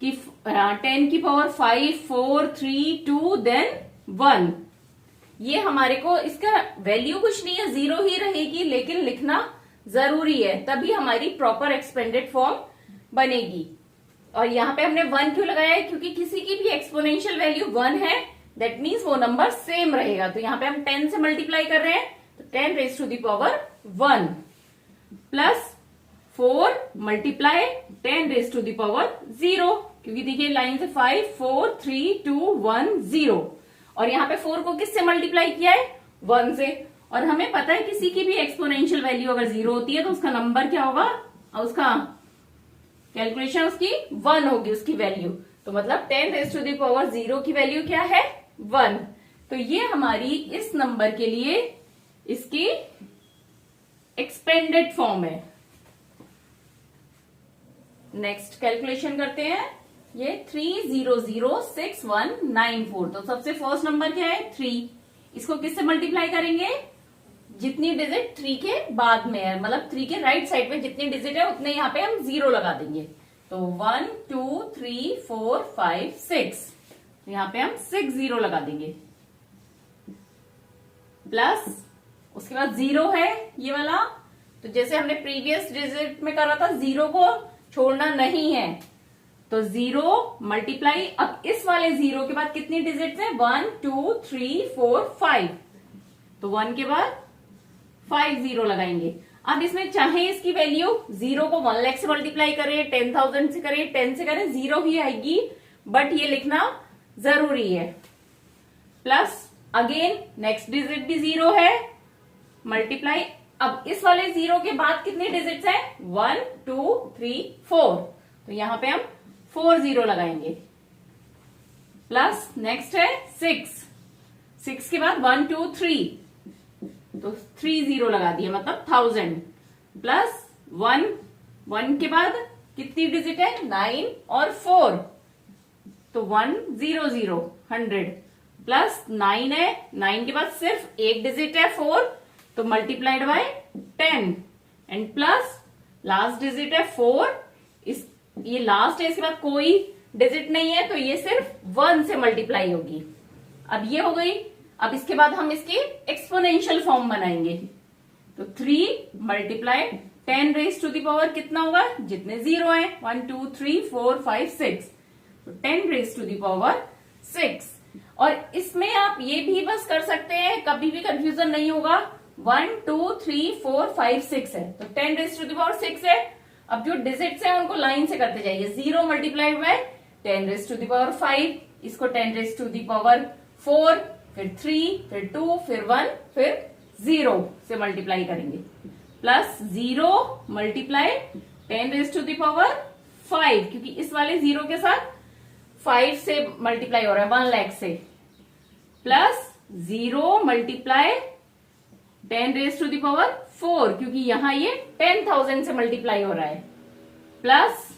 कि 10 की power 5, 4, 3, 2 then 1। ये हमारे को इसका वैल्यू कुछ नहीं है, 0 ही रहेगी, लेकिन लिखना जरूरी है, तभी हमारी प्रॉपर एक्सपेंडेड फॉर्म बनेगी। और यहाँ पे हमने 1 क्यों लगाया है, क्योंकि किसी की भी एक्सपोनेंशियल वैल्यू 1 है, दैट मीन्स वो नंबर सेम रहेगा। तो यहाँ पे हम 10 से मल्टीप्लाई कर रहे हैं, तो 10 raise to the power 1 plus 4 multiply 10 raise to the power 0, क्योंकि देखिए लाइन से 5, 4, 3, 2, 1, 0। और यहाँ पे 4 को किससे मल्टीप्लाई किया है, 1 से। और हमें पता है किसी की भी एक्सपोनेंशियल वैल्यू अगर 0 होती है तो उसका नंबर क्या होगा, और उसका कैलकुलेशन उसकी 1 होगी, उसकी वैल्यू। तो मतलब 10 रेज टू द पावर 0 की वैल्यू क्या है, 1। तो ये हमारी इस नंबर के लिए इसकी एक्सपेंडेड फॉर्म है। नेक्स्ट कैलकुलेशन करते हैं, ये 3006194। तो सबसे फर्स्ट नंबर क्या है, 3। इसको किससे मल्टीप्लाई करेंगे, जितनी डिजिट 3 के बाद में है, मतलब 3 के राइट साइड में जितनी डिजिट है उतने यहाँ पे हम 0 लगा देंगे। तो 1 2 3 4 5 6, यहाँ पे हम 6 0 लगा देंगे, प्लस उसके बाद 0 है ये वाला। तो जैसे हमने प्रीवियस डिजिट में करा था, 0 को छोड़ना नहीं है, तो 0 मल्टीप्लाई, अब इस वाले 0 के बाद कितनी डिजिट है, 1 2 3 4 5, तो 1 के बाद 5 0 लगाएंगे। अब इसमें चाहे इसकी वैल्यू 0 को 1 लाख से मल्टीप्लाई करें, 10,000 से करें, 10 से करें, 0 ही आएगी, बट ये लिखना जरूरी है। प्लस अगेन नेक्स्ट डिजिट भी 0 है, मल्टीप्लाई, अब इस वाले 0 के बाद कितनी डिजिट्स है, 1 2 3 4, तो यहां पे हम 4 0 लगाएंगे। प्लस नेक्स्ट है 6 के बाद 1 2 3, तो 3 0 लगा दिया, मतलब 1000। प्लस 1 के बाद कितनी डिजिट है, 9 और 4, तो 1 0 0 100। प्लस 9 है, 9 के बाद सिर्फ एक डिजिट है 4, तो multiplied by 10, and plus last digit है 4, ये लास्ट है, इसके बाद कोई डिजिट नहीं है, तो ये सिर्फ 1 से मल्टीप्लाई होगी। अब ये हो गई। अब इसके बाद हम इसकी एक्सपोनेंशियल फॉर्म बनाएंगे, तो 3 multiply 10 raise to the power कितना होगा, जितने 0 है, 1 2 3 4 5 6, तो 10 रेज टू द पावर 6। और इसमें आप ये भी बस कर सकते हैं, कभी भी कंफ्यूजन नहीं होगा, 1 2 3 4 5 6 है, तो 10 रेज टू द पावर 6 है। अब जो डिजिट्स है उनको लाइन से करते जाइए, 0 multiplied by 10 raise to the power 5, इसको 10 रेज टू द पावर 4, फिर 3, फिर 2, फिर 1, फिर 0 से मल्टीप्लाई करेंगे। Plus 0 multiply 10 raise to the power 5, क्योंकि इस वाले 0 के साथ 5 से मल्टीप्लाई हो रहा है, 1 लाख से। Plus 0 multiply 10 raise to the power 4, क्योंकि यहां ये 10,000 से मल्टीप्लाई हो रहा है। Plus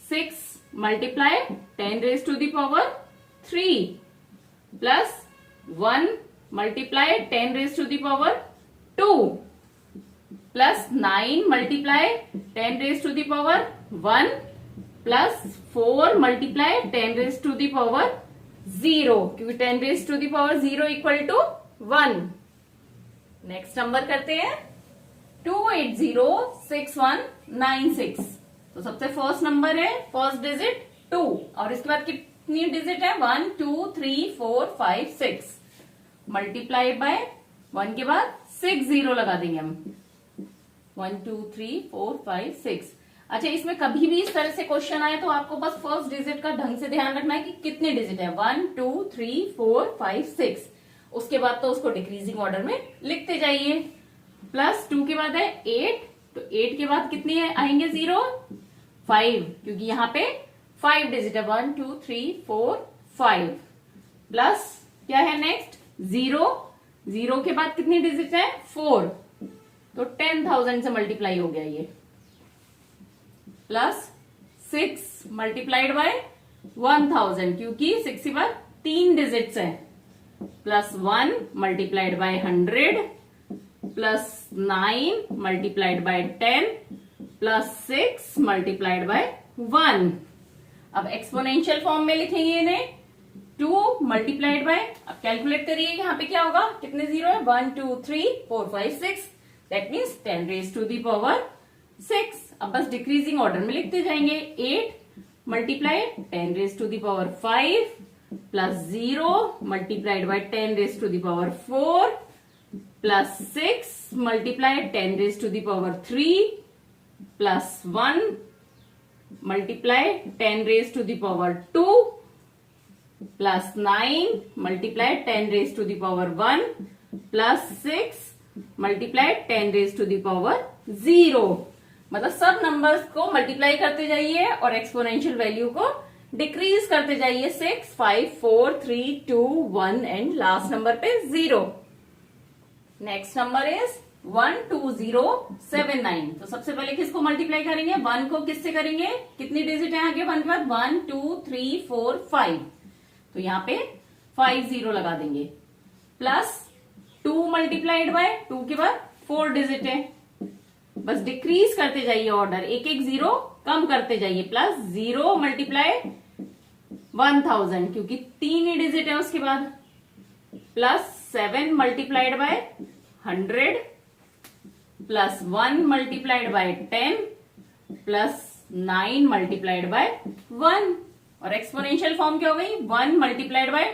6 multiply 10 raise to the power 3, plus 1 multiply 10 raise to the power 2, plus 9 multiply 10 raise to the power 1, plus 4 multiply 10 raise to the power 0, क्योंकि 10 raise to the power 0 equal to 1। Next number करते हैं 2806196। तो सबसे first number है, first digit 2, और इसके बाद कितनी डिजिट है, 1 2 3 4 5 6, मल्टीप्लाई बाय 1 के बाद 6 0 लगा देंगे हम, 1 2 3 4 5 6। अच्छा, इसमें कभी भी इस तरह से क्वेश्चन आए तो आपको बस फर्स्ट डिजिट का ढंग से ध्यान रखना है कि कितने डिजिट है, 1 2 3 4 5 6, उसके बाद तो उसको डिक्रीजिंग ऑर्डर में लिखते जाइए। प्लस 2 के बाद है 8, तो 8 के बाद कितने आएंगे, 0 5, क्योंकि यहाँ पे 5 डिजिट है, 1 2 3 4 5। प्लस क्या है नेक्स्ट, 0 के बाद कितनी डिजिट है, 4, तो 10,000 से मल्टीप्लाई हो गया ये। प्लस 6 मल्टीप्लाइड बाय 1000, क्योंकि 6 के बाद 3 डिजिट्स है। Plus 1 multiplied by 100, plus 9 multiplied by 10, plus 6 multiplied by 1। अब एक्सपोनेंशियल फॉर्म में लिखेंगे इन्हें 2 मल्टीप्लाइड बाय, अब कैलकुलेट करिए यहाँ पे क्या होगा, कितने जीरो है, 1 2 3 4 5 6, that means 10 raise to the power 6। अब बस डिक्रीजिंग ऑर्डर में लिखते जाएंगे। 8 multiplied 10 raise to the power 5 plus 0 multiplied by 10 raise to the power 4 plus 6 multiplied 10 raise to the power 3 plus 1 multiplied 10 raise to the power 2 plus 9 multiplied 10 raise to the power 1 plus 6 multiplied 10 raise to the power 0। मतलब सब numbers को multiply करते जाइए और exponential value को decrease करते जाइए। 6 5 4 3 2 1 and last number पे 0। Next number is 12079। तो सबसे पहले किसको मल्टीप्लाई करेंगे, 1 को किससे करेंगे, कितनी डिजिट है आगे 1 के बाद, 1 2 3 4 5, तो यहाँ पे 5 0 लगा देंगे। प्लस 2 मल्टीप्लाइड बाय 2 के बाद 4 डिजिट है, बस डिक्रीज करते जाइए ऑर्डर, एक एक जीरो कम करते जाइए। प्लस 0 मल्टीप्लाई 1000 क्योंकि 3 ही डिजिट है उसके बाद। Plus 7 multiplied by 100 plus 1 multiplied by 10 plus 9 multiplied by 1। और एक्सपोनेंशियल फॉर्म क्या हो गई, 1 multiplied by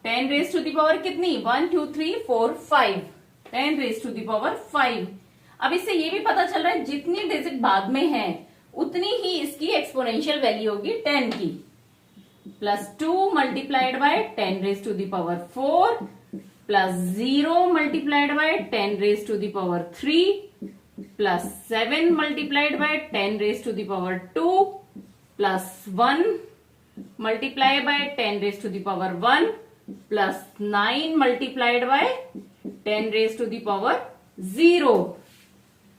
10 raise to the power कितनी, 1 2 3 4 5, 10 रेज टू दी पावर 5। अब इससे ये भी पता चल रहा है जितनी डिजिट बाद में है उतनी ही इसकी एक्सपोनेंशियल वैल्यू होगी 10 की। Plus 2 multiplied by 10 raise to the power 4 plus 0 multiplied by 10 raise to the power 3 plus 7 multiplied by 10 raise to the power 2 plus 1 multiply by 10 raise to the power 1 plus 9 multiplied by 10 raise to the power 0।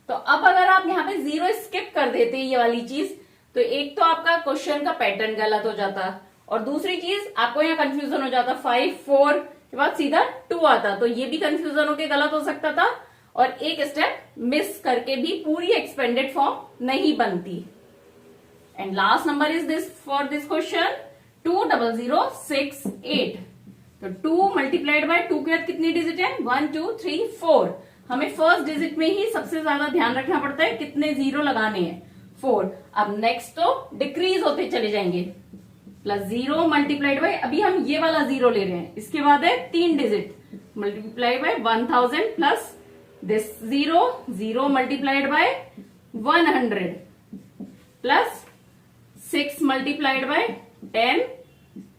तो अब अगर आप यहाँ पे 0 skip कर देते ये वाली चीज, तो एक तो आपका क्वेश्चन का पैटर्न गलत हो जाता और दूसरी चीज आपको यहाँ कंफ्यूजन हो जाता, 5 4 के बाद सीधा 2 आता, तो ये भी कंफ्यूजन होके गलत हो सकता था और एक स्टेप मिस करके भी पूरी एक्सपेंडेड फॉर्म नहीं बनती। And last number is this for this question 20068। तो 2 मल्टीप्लाइड बाय 2 के बाद कितनी डिजिट है, 1 2 3 4। हमें फर्स्ट डिजिट में ही सबसे ज्यादा ध्यान रखना पड़ता है कितने 0 लगाने हैं, 4। अब नेक्स्ट तो डिक्रीज होते चले जाएंगे। प्लस 0 मल्टीप्लाइड बाय, अभी हम ये वाला 0 ले रहे हैं, इसके बाद है 3 digit, multiply by 1000 plus this 0 multiplied by 100 plus 6 multiplied by 10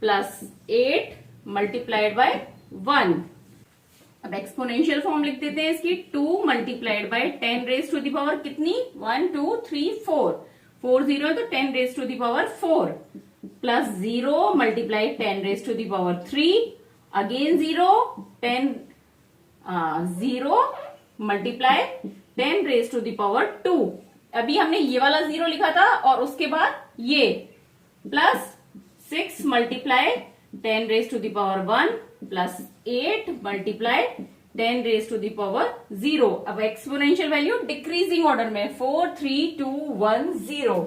plus 8 multiplied by 1। अब एक्सपोनेंशियल फॉर्म लिख देते हैं इसकी, 2 multiplied by 10 raise to the power कितनी, 1 2 3 4, 4 0 तो 10 raise to the power 4 plus 0 multiply 10 raise to the power 3, again 0 multiply 10 raise to the power 2। अभी हमने ये वाला 0 लिखा था और उसके बाद ये plus 6 multiply 10 raise to the power 1 plus 8 multiply 10 raise to the power 0। अब एक्सपोनेंशियल वैल्यू डिक्रीजिंग ऑर्डर में 4 3 2 1 0।